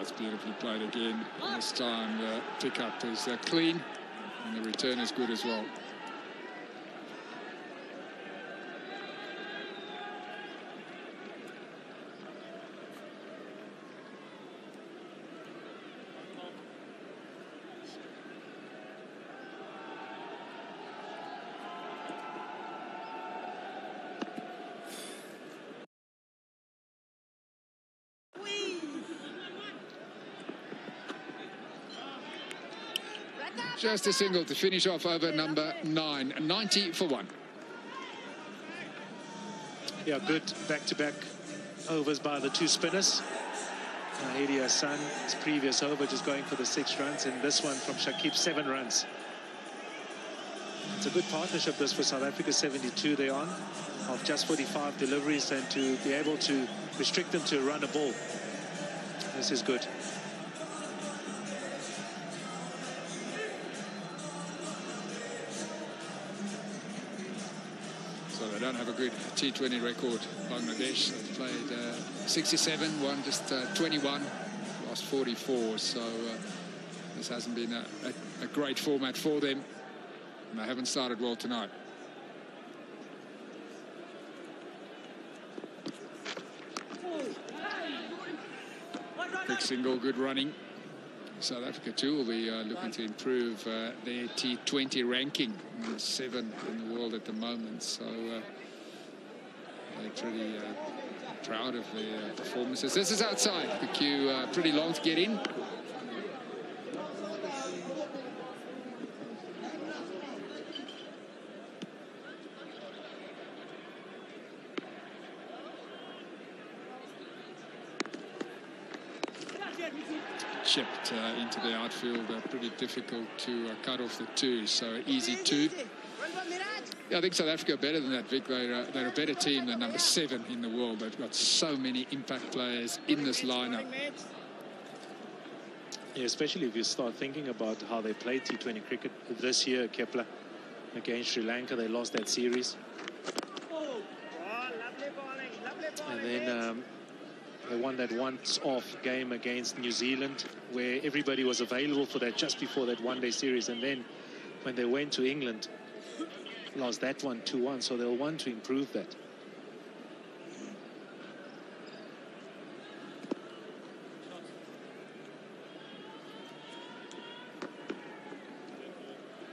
That's beautifully played again. This time the pick-up is clean and the return is good as well. Just a single to finish off over number 9, 90 for 1. Yeah, good back-to-back overs by the two spinners. Hasan, his previous over, just going for the 6 runs, and this one from Shakib, 7 runs. It's a good partnership, this, for South Africa. 72 they're on, of just 45 deliveries, and to be able to restrict them to run a ball. This is good. They don't have a good T20 record. Bangladesh have played 67, won just 21, lost 44. So this hasn't been a great format for them. And they haven't started well tonight. Quick single, good running. South Africa too will be looking to improve their T20 ranking, number 7 in the world at the moment. So they're pretty proud of their performances. This is outside the queue, pretty long to get in. Chipped into the outfield, pretty difficult to cut off the 2, so easy 2. Yeah, I think South Africa are better than that, Vic. They're a better team than number 7 in the world. They've got so many impact players in this lineup. Yeah, especially if you start thinking about how they played T20 cricket this year, Kepler, against Sri Lanka. They lost that series. And then they won that once-off game against New Zealand, where everybody was available for that just before that one-day series. And then when they went to England, lost that one 2-1. So they'll want to improve that.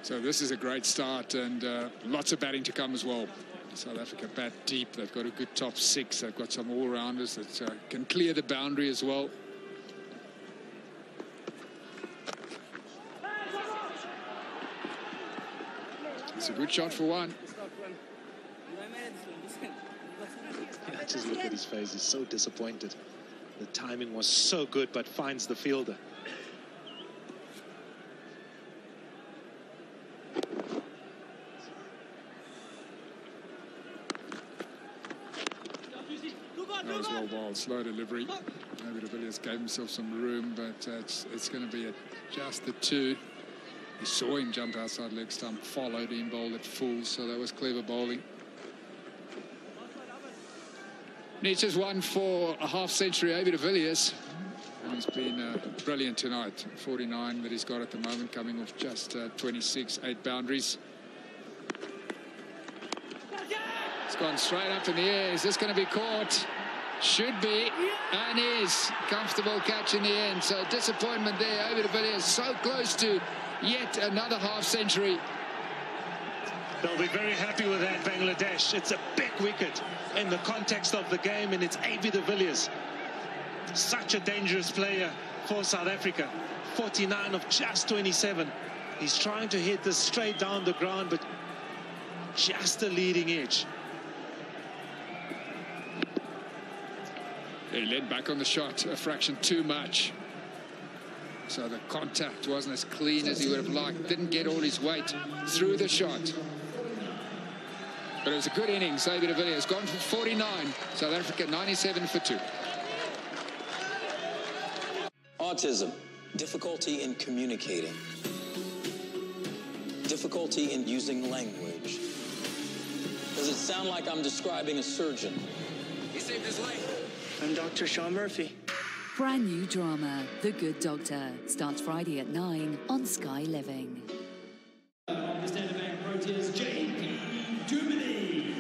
So this is a great start, and lots of batting to come as well. South Africa bat deep. They've got a good top 6. They've got some all-rounders that can clear the boundary as well. It's a good shot for 1. Yeah, just look at his face. He's so disappointed. The timing was so good, but finds the fielder. That was well bowled, slow delivery. Maybe the Villiers gave himself some room, but it's going to be just the 2. You saw him jump outside leg stump, followed him, bowled it full, so that was clever bowling. Needs just 1 for a half-century over to Villiers. And he's been brilliant tonight. 49 that he's got at the moment, coming off just 26, 8 boundaries. It's gone straight up in the air. Is this going to be caught? Should be, and is. Comfortable catch in the end. So disappointment there over to Villiers. So close to yet another half-century. They'll be very happy with that, Bangladesh. It's a big wicket in the context of the game, and it's AB de Villiers. Such a dangerous player for South Africa. 49 of just 27. He's trying to hit this straight down the ground, but just a leading edge. He led back on the shot a fraction too much. So the contact wasn't as clean as he would have liked. Didn't get all his weight through the shot. But it was a good innings. AB de Villiers gone for 49. South Africa 97 for 2. Autism, difficulty in communicating, difficulty in using language. Does it sound like I'm describing a surgeon? He saved his life. I'm Dr. Sean Murphy. Brand new drama, The Good Doctor, starts Friday at 9 on Sky Living. On the Standard Bank Proteas, JP Duminy.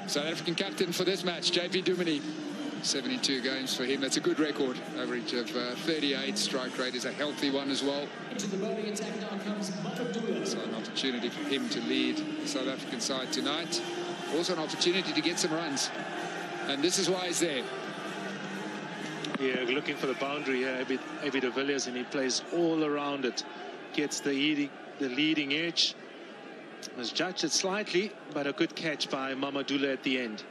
South African captain for this match, JP Duminy. 72 games for him. That's a good record. Average of 38. Strike rate is a healthy one as well. To the bowling attack now comes Mahmudullah. So an opportunity for him to lead the South African side tonight. Also an opportunity to get some runs. And this is why he's there. Yeah, looking for the boundary here, Aiden de Villiers, and he plays all around it. Gets the leading edge. Was judged it slightly, but a good catch by Mahmudullah at the end.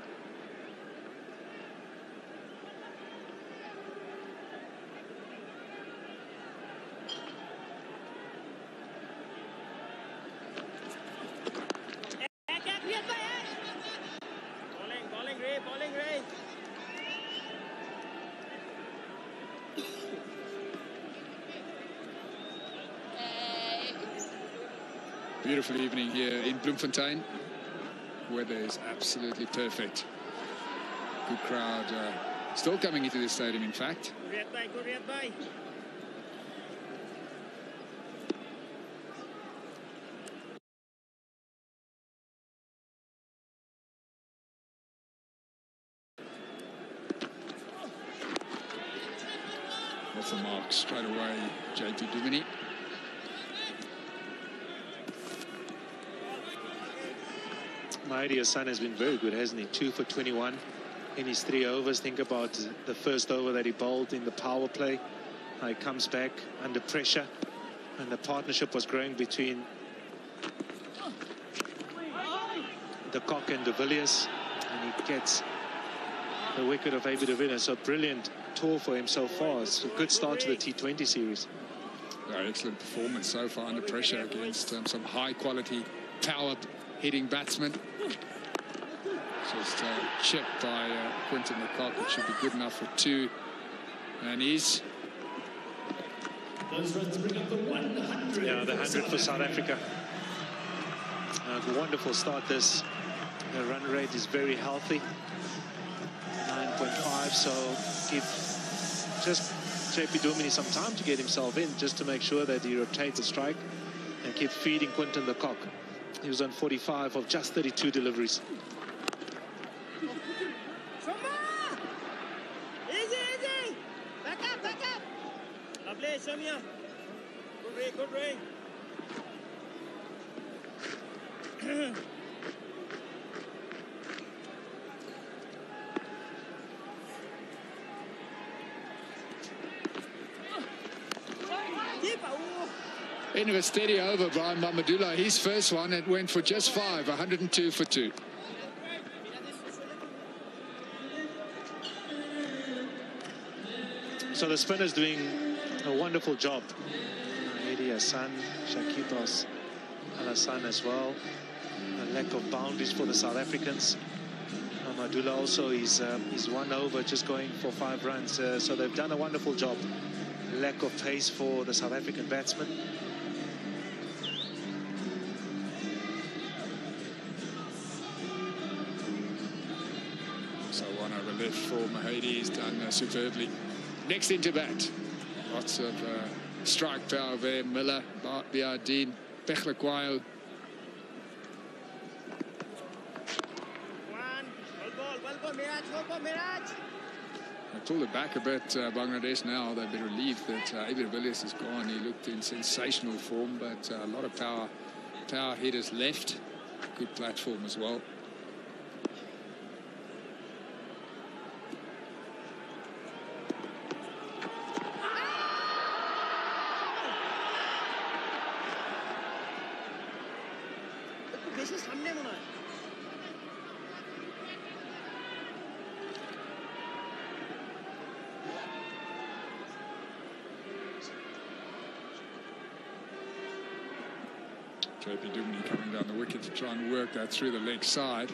Beautiful evening here in Bloemfontein. Weather is absolutely perfect. Good crowd still coming into the stadium, in fact. Off the mark straight away, JP Duminy. Hasan has been very good, hasn't he? 2 for 21 in his 3 overs. Think about the first over that he bowled in the power play. He comes back under pressure, and the partnership was growing between the Kock and the Villiers, and he gets the wicket of Aiden de Villiers. So brilliant tour for him so far. It's a good start to the T20 series. Excellent performance so far under pressure against some high-quality power hitting batsmen. Just chipped by Quinton the Kock, which should be good enough for 2, and is. Those runs bring up the 100. Yeah, the 100 for South Africa. Wonderful start this. The run rate is very healthy. 9.5, so give just JP Duminy some time to get himself in, just to make sure that he rotates the strike and keep feeding Quinton the Kock. He was on 45 of just 32 deliveries. Easy. Back up. Lovely, Shamia. Good ring. End of a steady over by Mahmudullah. His first one, it went for just 5, 102 for 2. So the spinner's doing a wonderful job. Hasan, Shakib, Hasan as well. A lack of boundaries for the South Africans. Mahmudullah also is 1 over, just going for 5 runs. So they've done a wonderful job. Lack of pace for the South African batsmen. So 1 over left for Mahadi. He's done superbly. Next into bat. Lots of strike power there. Miller, Behardien, Phehlukwayo. They pulled it back a bit, Bangladesh now. They've been relieved that Aiden de Villiers is gone. He looked in sensational form, but a lot of power hitters left. Good platform as well. JP Duminy coming down the wicket to try and work that through the leg side.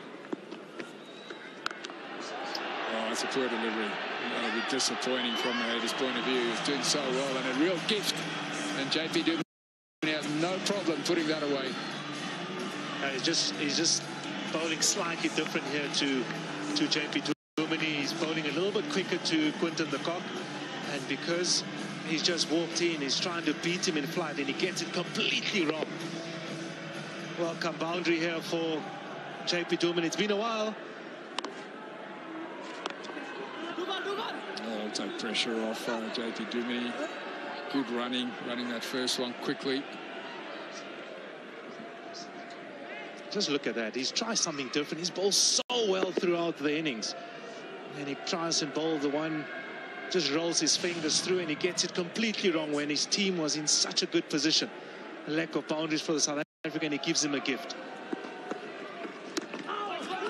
Oh, that's a poor delivery. That'll be disappointing from Mahadi's point of view. He was doing so well, and a real gift And JP Duminy has no problem putting that away. He's just bowling slightly different here to JP Duminy. He's bowling a little bit quicker to Quinton the Kock, and because he's just walked in, he's trying to beat him in flight, and he gets it completely wrong. Welcome boundary here for JP Duminy. It's been a while. I'll take pressure off JP Duminy. Good running that first one quickly. Just look at that. He's tried something different. He's bowled so well throughout the innings. And he tries and bowl the one, just rolls his fingers through, and he gets it completely wrong when his team was in such a good position. A lack of boundaries for the South African, he gives him a gift.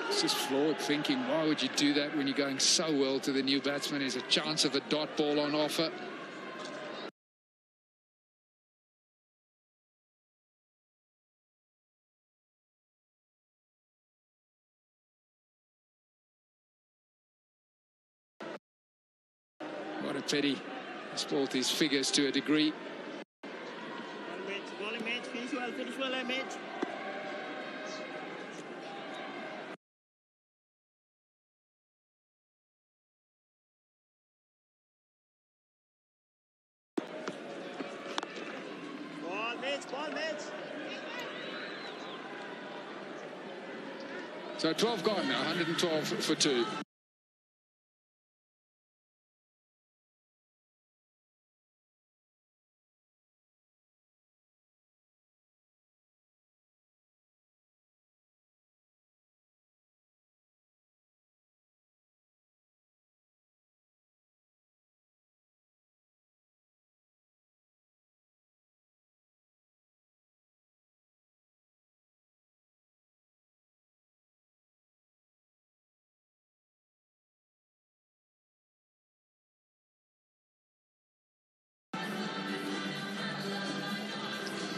It's just flawed thinking. Why would you do that when you're going so well to the new batsman? There's a chance of a dot ball on offer. What a pity. He spoiled his figures to a degree. Well, mate. Finish well, mate. Ball, mates. So 12 gone now, 112 for 2.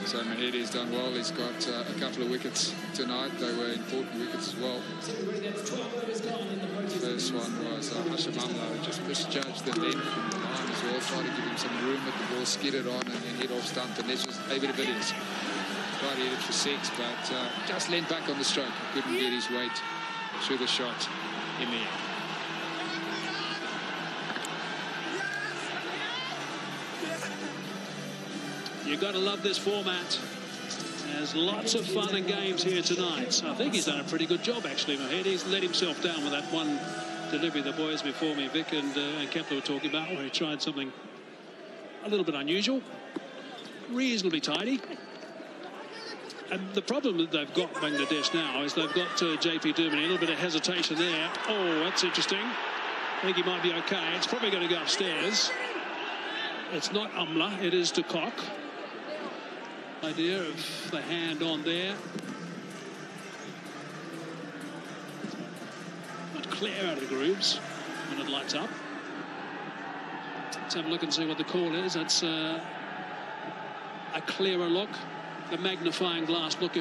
So Mahedi's done well. He's got a couple of wickets tonight. They were important wickets as well. First one was Hashamamla, who just misjudged the length from the line as well. Tried to give him some room, but the ball skidded on and then hit off stump. And this was Aiden Villiers. Tried to hit it for 6, but just leant back on the stroke. Couldn't get his weight through the shot in the end. You've got to love this format. There's lots of fun and games here tonight. I think he's done a pretty good job, actually, Mahedi. He's let himself down with that one delivery the boys before me, Vic and Kepler were talking about, where he tried something a little bit unusual. Reasonably tidy. And the problem that they've got, Bangladesh, now, is they've got JP Duminy, a little bit of hesitation there. Oh, that's interesting. I think he might be okay. It's probably going to go upstairs. It's not Umla, it is to Kock. Idea of the hand on there. Not clear out of the grooves when it lights up. Let's have a look and see what the call is. That's a clearer look. The magnifying glass look.